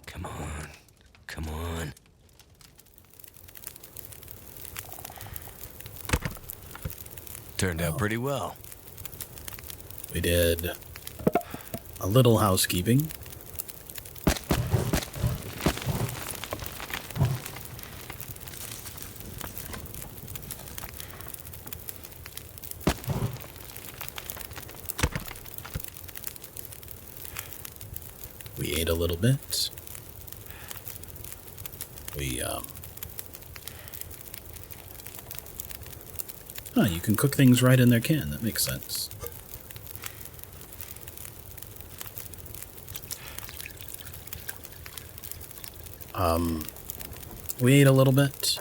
Come on. Come on. Turned out pretty well. We did a little housekeeping. We ate a little bit. Oh, you can cook things right in their can. That makes sense. We ate a little bit.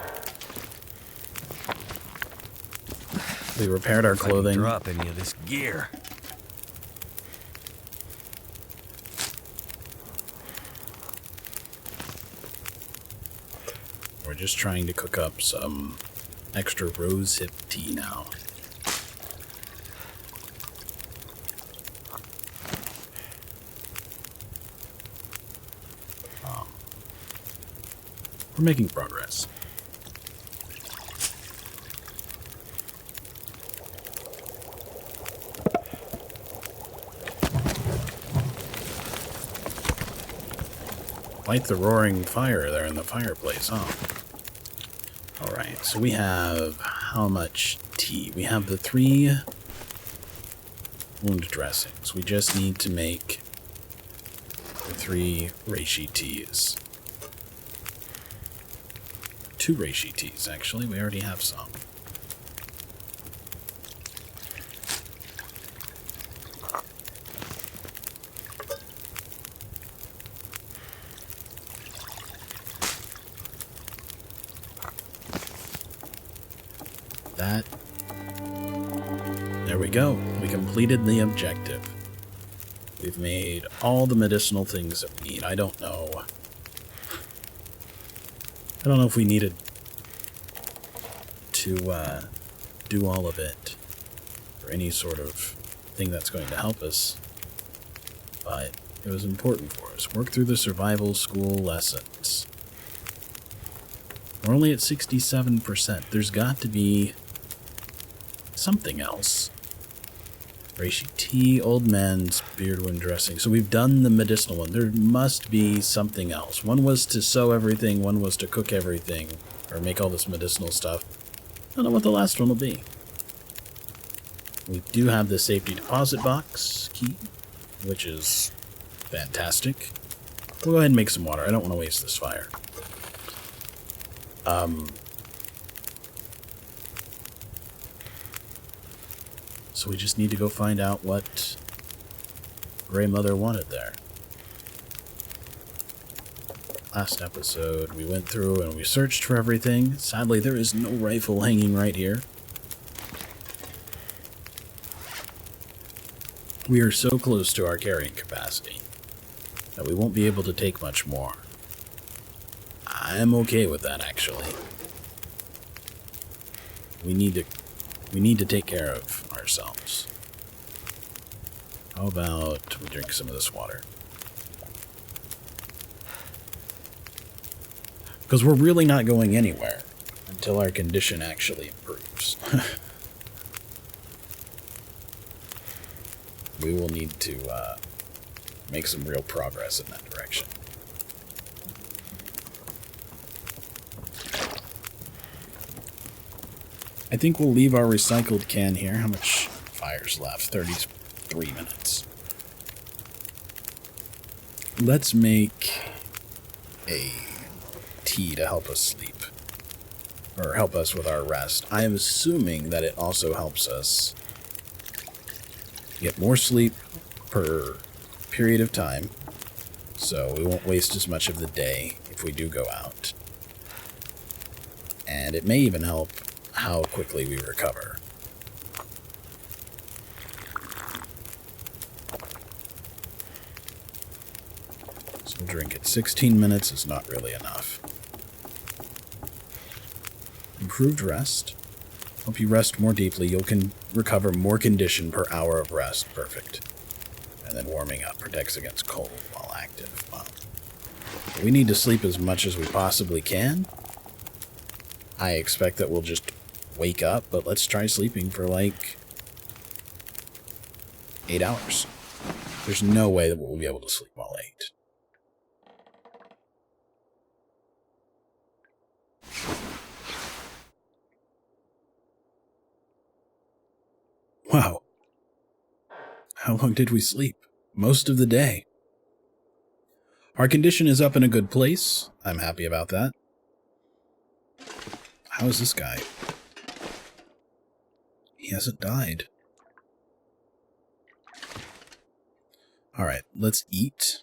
We repaired our clothing. Drop any of this gear. We're just trying to cook up some extra rosehip tea now. We're making progress. Light the roaring fire there in the fireplace, huh? Alright, so we have how much tea? We have the 3 wound dressings. We just need to make the 3 reishi teas. 2 reishi teas, actually. We already have some. There we go. We completed the objective. We've made all the medicinal things that we need. I don't know if we needed to do all of it or any sort of thing that's going to help us, but it was important for us. Work through the survival school lessons. We're only at 67%. There's got to be something else. Reishi tea, old man's beard wound dressing. So we've done the medicinal one. There must be something else. One was to sew everything, one was to cook everything, or make all this medicinal stuff. I don't know what the last one will be. We do have the safety deposit box key, which is fantastic. We'll go ahead and make some water. I don't want to waste this fire. So we just need to go find out what Grey Mother wanted there. Last episode, we went through and we searched for everything. Sadly, there is no rifle hanging right here. We are so close to our carrying capacity that we won't be able to take much more. I'm okay with that, actually. We need to take care of ourselves. How about we drink some of this water? Because we're really not going anywhere until our condition actually improves. We will need to make some real progress in that direction. I think we'll leave our recycled can here. How much fire's left? 33 minutes. Let's make a tea to help us sleep. Or help us with our rest. I am assuming that it also helps us get more sleep per period of time. So we won't waste as much of the day if we do go out. And it may even help how quickly we recover. So we'll drink it. 16 minutes is not really enough. Improved rest. Help you rest more deeply. You can recover more condition per hour of rest. Perfect. And then warming up protects against cold while active. Wow. We need to sleep as much as we possibly can. I expect that we'll just wake up, but let's try sleeping for like 8 hours. There's no way that we'll be able to sleep all 8. Wow. How long did we sleep? Most of the day. Our condition is up in a good place. I'm happy about that. How is this guy? He hasn't died. Alright, let's eat.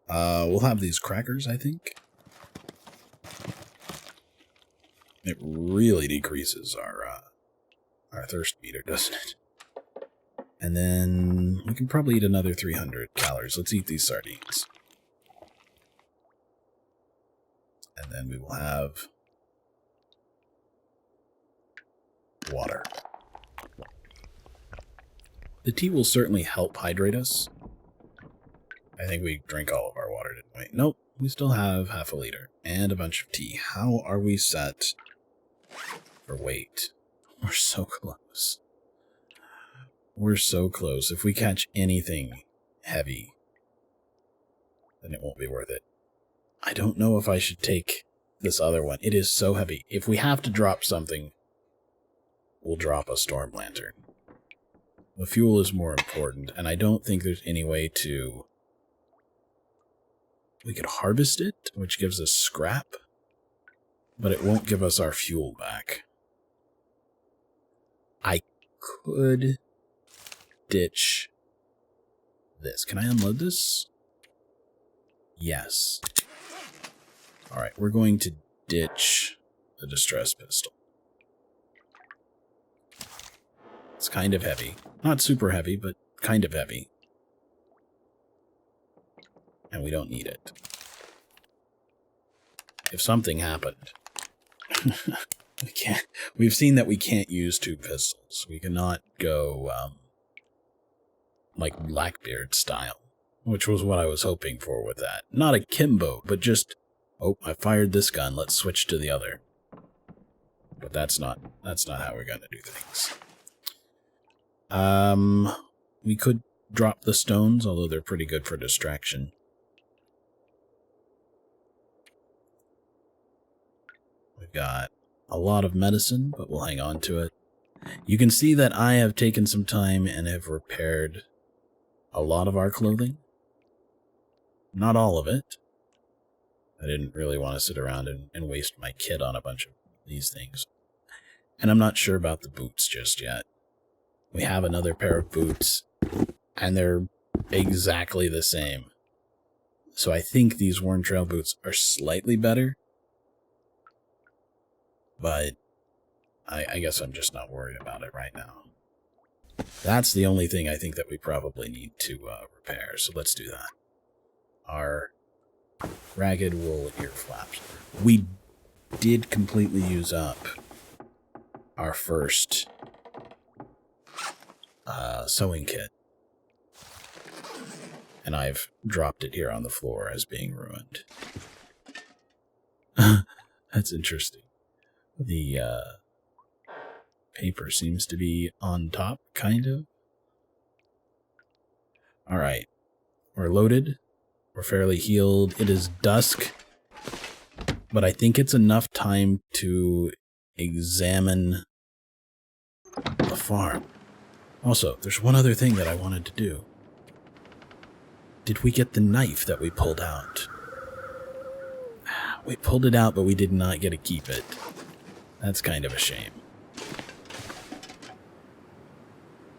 We'll have these crackers, I think. It really decreases our thirst meter, doesn't it? And then we can probably eat another 300 calories. Let's eat these sardines. And then we will have water. The tea will certainly help hydrate us. I think we drank all of our water, didn't we? Nope, we still have half a liter and a bunch of tea. How are we set for weight? We're so close. We're so close. If we catch anything heavy, then it won't be worth it. I don't know if I should take this other one. It is so heavy. If we have to drop something, we'll drop a storm lantern. The fuel is more important, and I don't think there's any way to... We could harvest it, which gives us scrap, but it won't give us our fuel back. I could ditch this. Can I unload this? Yes. Alright, we're going to ditch the distress pistol. It's kind of heavy. Not super heavy, but kind of heavy. And we don't need it. If something happened... we can't... We've seen that we can't use 2 pistols. We cannot go, like Blackbeard style. Which was what I was hoping for with that. Not a Kimbo, but just... Oh, I fired this gun. Let's switch to the other. But that's not how we're going to do things. We could drop the stones, although they're pretty good for distraction. We've got a lot of medicine, but we'll hang on to it. You can see that I have taken some time and have repaired a lot of our clothing. Not all of it. I didn't really want to sit around and waste my kit on a bunch of these things. And I'm not sure about the boots just yet. We have another pair of boots, and they're exactly the same. So I think these Worn Trail boots are slightly better. But I guess I'm just not worried about it right now. That's the only thing I think that we probably need to repair, so let's do that. Our ragged wool ear flaps. We did completely use up our first sewing kit. And I've dropped it here on the floor as being ruined. That's interesting. The paper seems to be on top, kind of. Alright. We're loaded. We're fairly healed. It is dusk. But I think it's enough time to examine the farm. Also, there's one other thing that I wanted to do. Did we get the knife that we pulled out? We pulled it out, but we did not get to keep it. That's kind of a shame.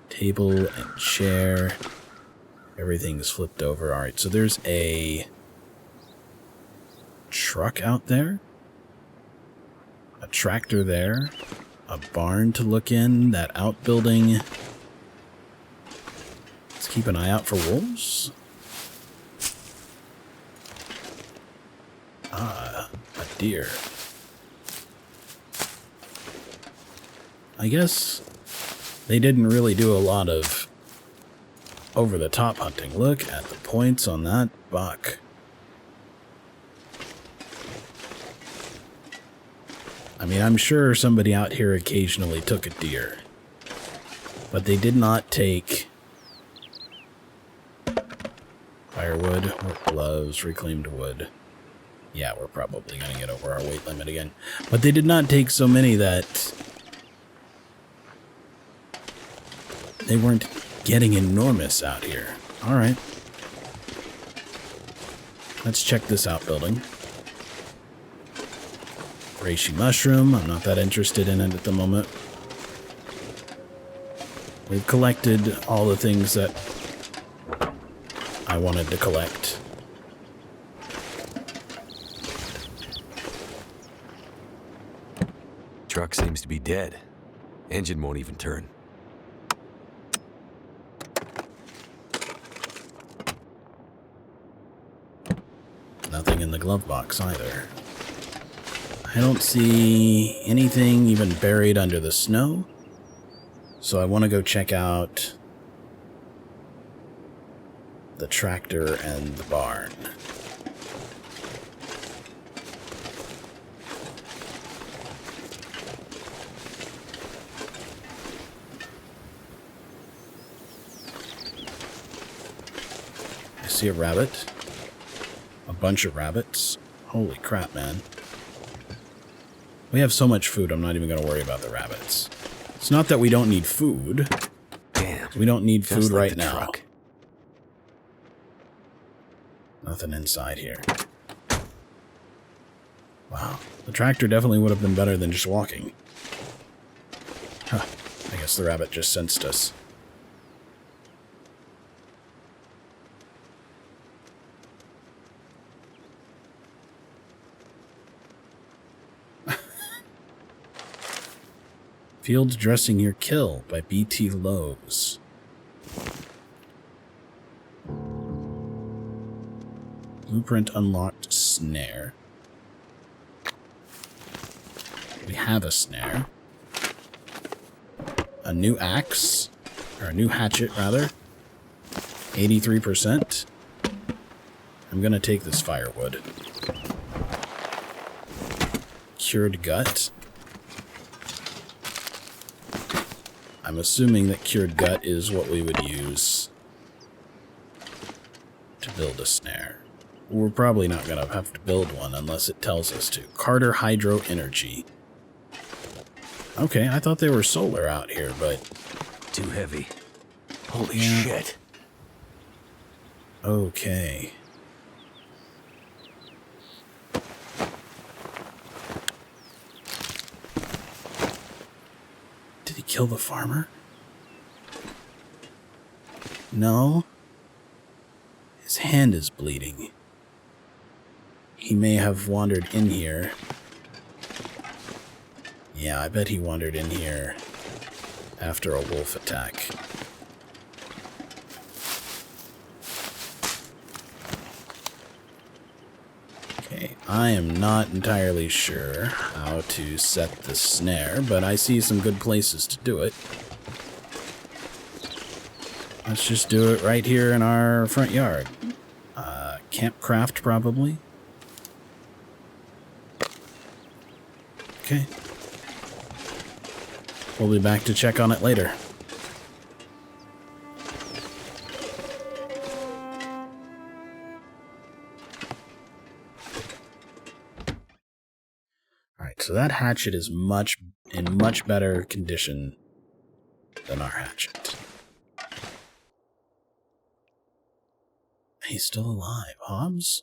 Table and chair. Everything's flipped over. Alright, so there's a truck out there. A tractor there. A barn to look in. That outbuilding. Let's keep an eye out for wolves. deer. I guess they didn't really do a lot of over-the-top hunting. Look at the points on that buck. I mean, I'm sure somebody out here occasionally took a deer, but they did not take firewood, work gloves, reclaimed wood. Yeah, we're probably going to get over our weight limit again. But they did not take so many that they weren't getting enormous out here. All right. Let's check this outbuilding. Reishi mushroom. I'm not that interested in it at the moment. We've collected all the things that I wanted to collect. Truck seems to be dead. Engine won't even turn. Nothing in the glove box either. I don't see anything even buried under the snow. So I want to go check out the tractor and the barn. I see a rabbit. A bunch of rabbits. Holy crap, man. We have so much food, I'm not even going to worry about the rabbits. It's not that we don't need food. Damn. We don't need food Just like right the now. truck. Nothing inside here. Wow. The tractor definitely would have been better than just walking. Huh. I guess the rabbit just sensed us. Fields Dressing Your Kill by B.T. Lowe's. Blueprint unlocked snare. We have a snare. A new axe, or a new hatchet rather. 83%. I'm gonna take this firewood. Cured gut. I'm assuming that cured gut is what we would use to build a snare. We're probably not going to have to build one unless it tells us to. Carter Hydro Energy. Okay, I thought they were solar out here, but... Too heavy. Holy Yeah. shit. Okay. Did he kill the farmer? No. His hand is bleeding. He may have wandered in here. Yeah, I bet he wandered in here after a wolf attack. Okay, I am not entirely sure how to set the snare, but I see some good places to do it. Let's just do it right here in our front yard. Campcraft, probably. Okay. We'll be back to check on it later. Alright, so that hatchet is in much better condition than our hatchet. He's still alive. Hobbs?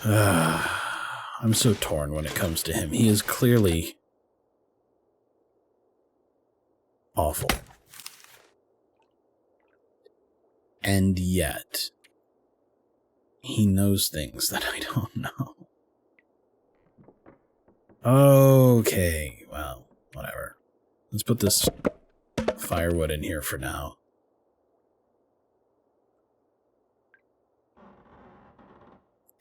I'm so torn when it comes to him. He is clearly awful. And yet, he knows things that I don't know. Okay, well, whatever. Let's put this firewood in here for now.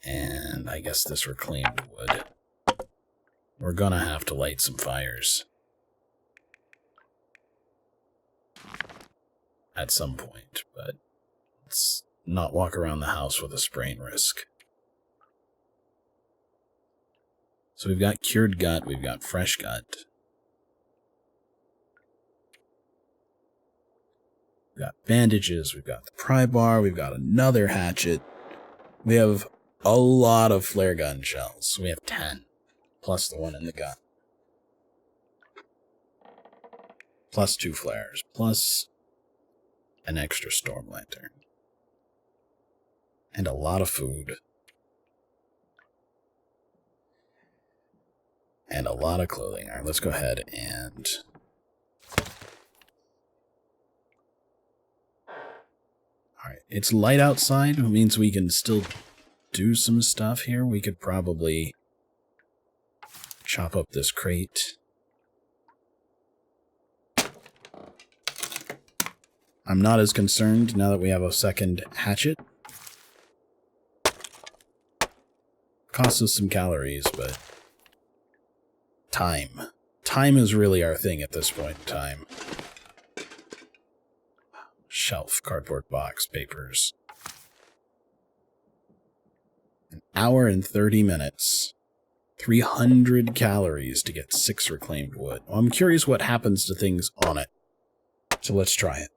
And I guess this reclaimed wood. We're gonna have to light some fires. At some point, but let's not walk around the house with a sprain risk. So we've got cured gut, we've got fresh gut. We've got bandages, we've got the pry bar, we've got another hatchet. We have a lot of flare gun shells. We have 10, plus the one in the gut. Plus 2 flares, plus an extra storm lantern. And a lot of food. And a lot of clothing. Alright, let's go ahead and... Alright, it's light outside, which means we can still do some stuff here. We could probably chop up this crate. I'm not as concerned now that we have a second hatchet. Costs us some calories, but time. Time is really our thing at this point in time. Shelf, cardboard box, papers. An hour and 30 minutes. 300 calories to get 6 reclaimed wood. Well, I'm curious what happens to things on it. So let's try it.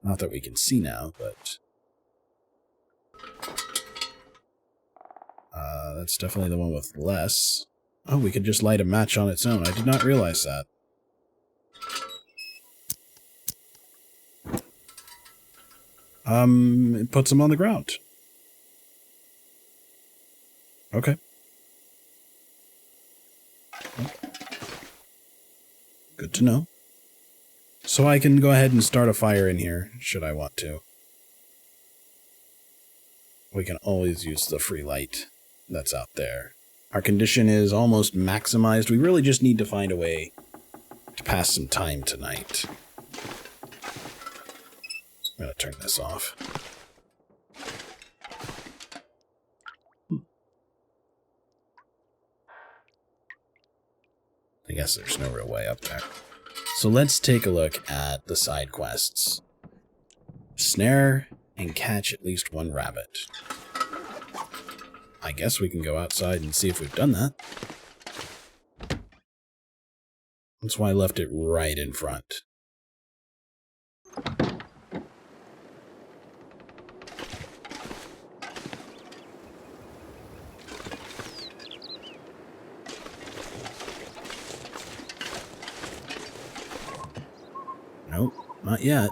Not that we can see now, but... that's definitely the one with less. Oh, we could just light a match on its own. I did not realize that. It puts them on the ground. Okay. Good to know. So I can go ahead and start a fire in here, should I want to. We can always use the free light that's out there. Our condition is almost maximized. We really just need to find a way to pass some time tonight. I'm going to turn this off. I guess there's no real way up there. So let's take a look at the side quests. Snare and catch at least 1 rabbit. I guess we can go outside and see if we've done that. That's why I left it right in front. Nope, not yet.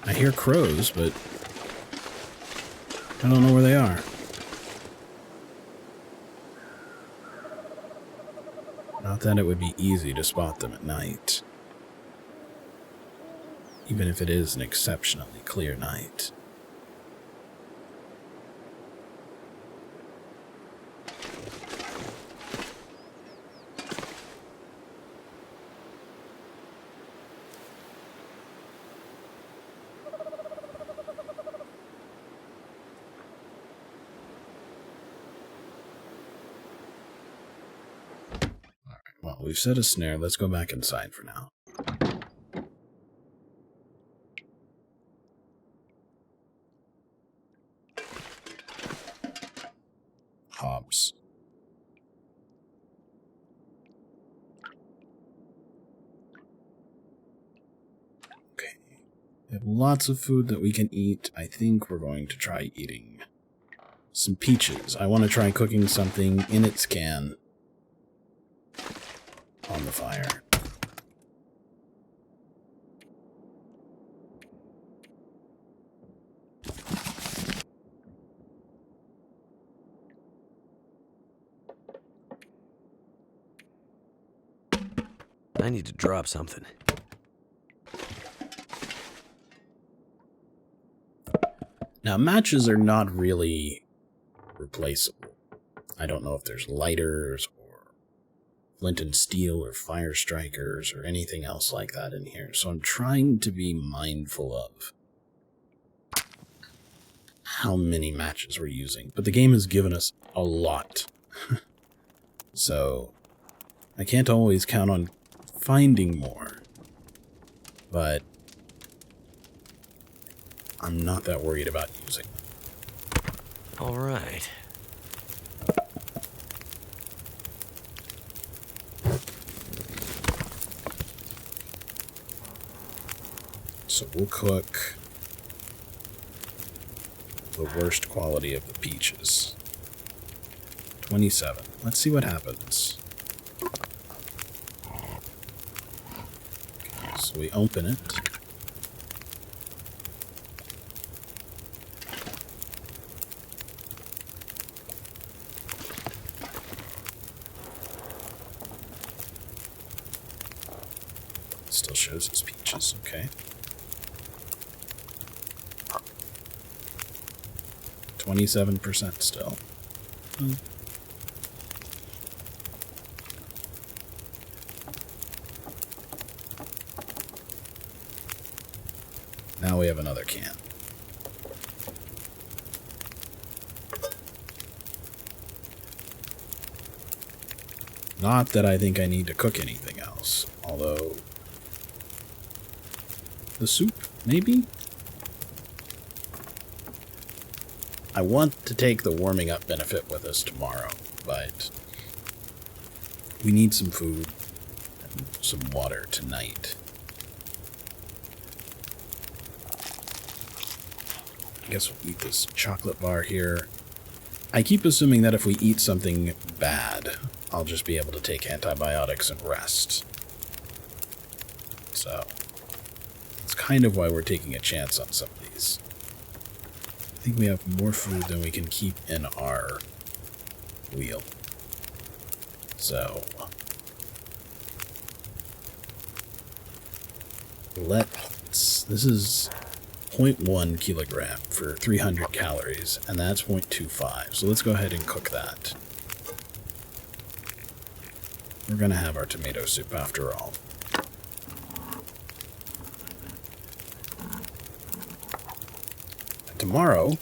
I hear crows, but I don't know where they are. Not that it would be easy to spot them at night. Even if it is an exceptionally clear night. Well, we've set a snare. Let's go back inside for now. Hobbs. Okay. We have lots of food that we can eat. I think we're going to try eating some peaches. I want to try cooking something in its can on the fire. I need to drop something. Now, matches are not really replaceable. I don't know if there's lighters or flint and steel or fire strikers or anything else like that in here. So I'm trying to be mindful of how many matches we're using. But the game has given us a lot. So I can't always count on finding more. But I'm not that worried about using them. All right. So we'll cook the worst quality of the peaches. 27. Let's see what happens. Okay, so we open it. Still shows it's peaches, okay. 27% still. Now we have another can. Not that I think I need to cook anything else, although the soup, maybe? I want to take the warming up benefit with us tomorrow, but we need some food and some water tonight. I guess we'll eat this chocolate bar here. I keep assuming that if we eat something bad, I'll just be able to take antibiotics and rest. So, it's kind of why we're taking a chance on some of these. I think we have more food than we can keep in our wheel. So, this is 0.1 kilogram for 300 calories, and that's 0.25. So let's go ahead and cook that. We're going to have our tomato soup after all. And tomorrow,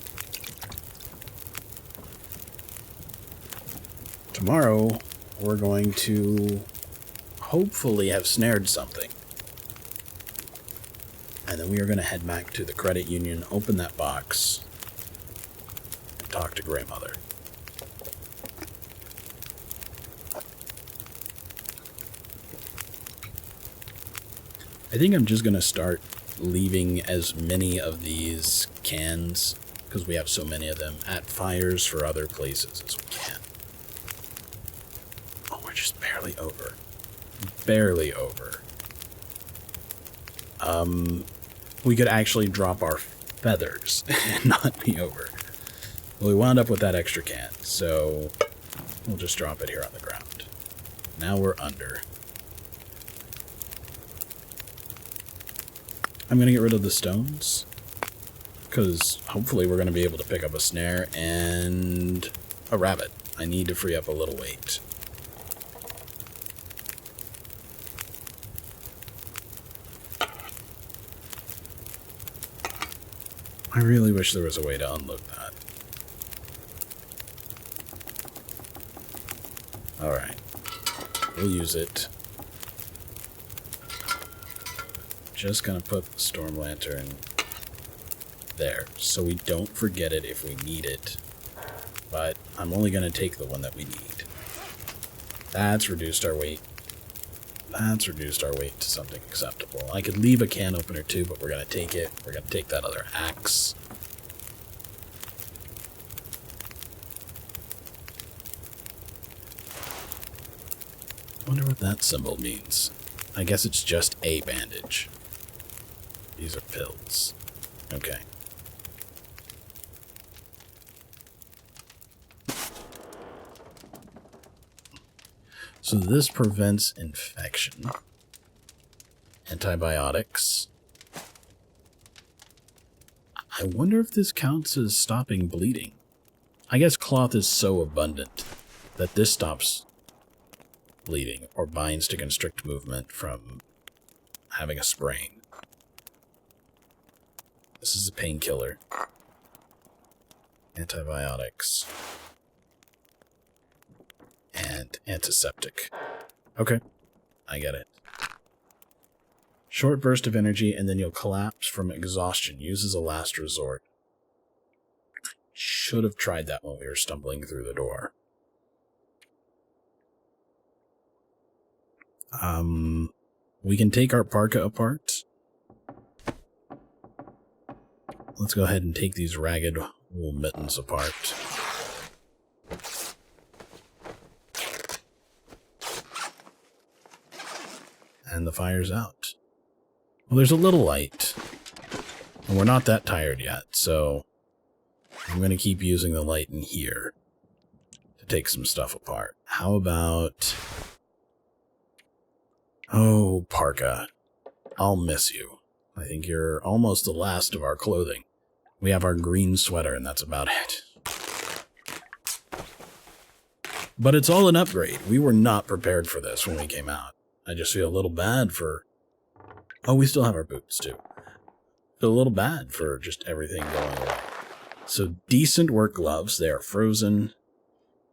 we're going to hopefully have snared something. And then we are going to head back to the credit union, open that box, and talk to grandmother. I think I'm just going to start leaving as many of these cans, because we have so many of them, at fires for other places as we can. Oh, we're just barely over. Barely over. We could actually drop our feathers and not be over. Well, we wound up with that extra can, so we'll just drop it here on the ground. Now we're under. I'm going to get rid of the stones, because hopefully we're going to be able to pick up a snare and a rabbit. I need to free up a little weight. I really wish there was a way to unload that. Alright. We'll use it. Just gonna put the storm lantern there, so we don't forget it if we need it. But I'm only gonna take the one that we need. That's reduced our weight. That's reduced our weight to something acceptable. I could leave a can opener too, but we're gonna take it. We're gonna take that other axe. Wonder what that symbol means. I guess it's just a bandage. These are pills. Okay. So this prevents infection. Antibiotics. I wonder if this counts as stopping bleeding. I guess cloth is so abundant that this stops bleeding or binds to constrict movement from having a sprain. This is a painkiller. Antibiotics. And antiseptic. Okay, I get it. Short burst of energy, and then you'll collapse from exhaustion. Use as a last resort. Should have tried that when we were stumbling through the door. We can take our parka apart. Let's go ahead and take these ragged wool mittens apart. And the fire's out. Well, there's a little light. And we're not that tired yet, so I'm going to keep using the light in here to take some stuff apart. How about... Oh, parka. I'll miss you. I think you're almost the last of our clothing. We have our green sweater, and that's about it. But it's all an upgrade. We were not prepared for this when we came out. I just feel a little bad for... Oh, we still have our boots, too. Feel a little bad for just everything going away. So, decent work gloves. They are frozen.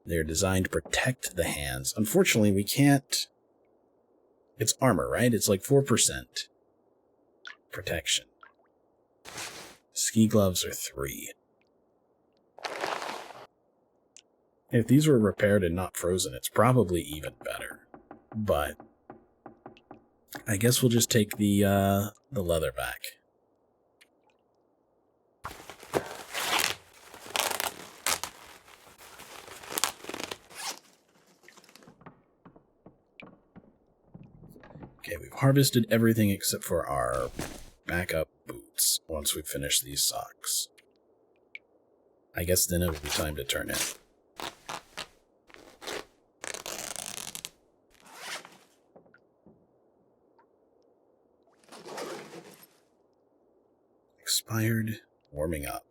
They're designed to protect the hands. Unfortunately, we can't... It's armor, right? It's like 4% protection. Ski gloves are 3. If these were repaired and not frozen, it's probably even better. But I guess we'll just take the leather back. Okay, we've harvested everything except for our backup boots once we finish these socks. I guess then it'll be time to turn in. Expired, warming up.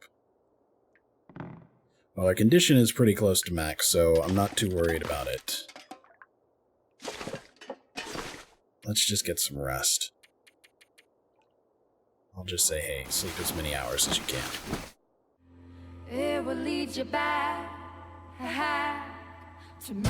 Well, our condition is pretty close to max, so I'm not too worried about it. Let's just get some rest. I'll just say, hey, sleep as many hours as you can. It will lead you back to me.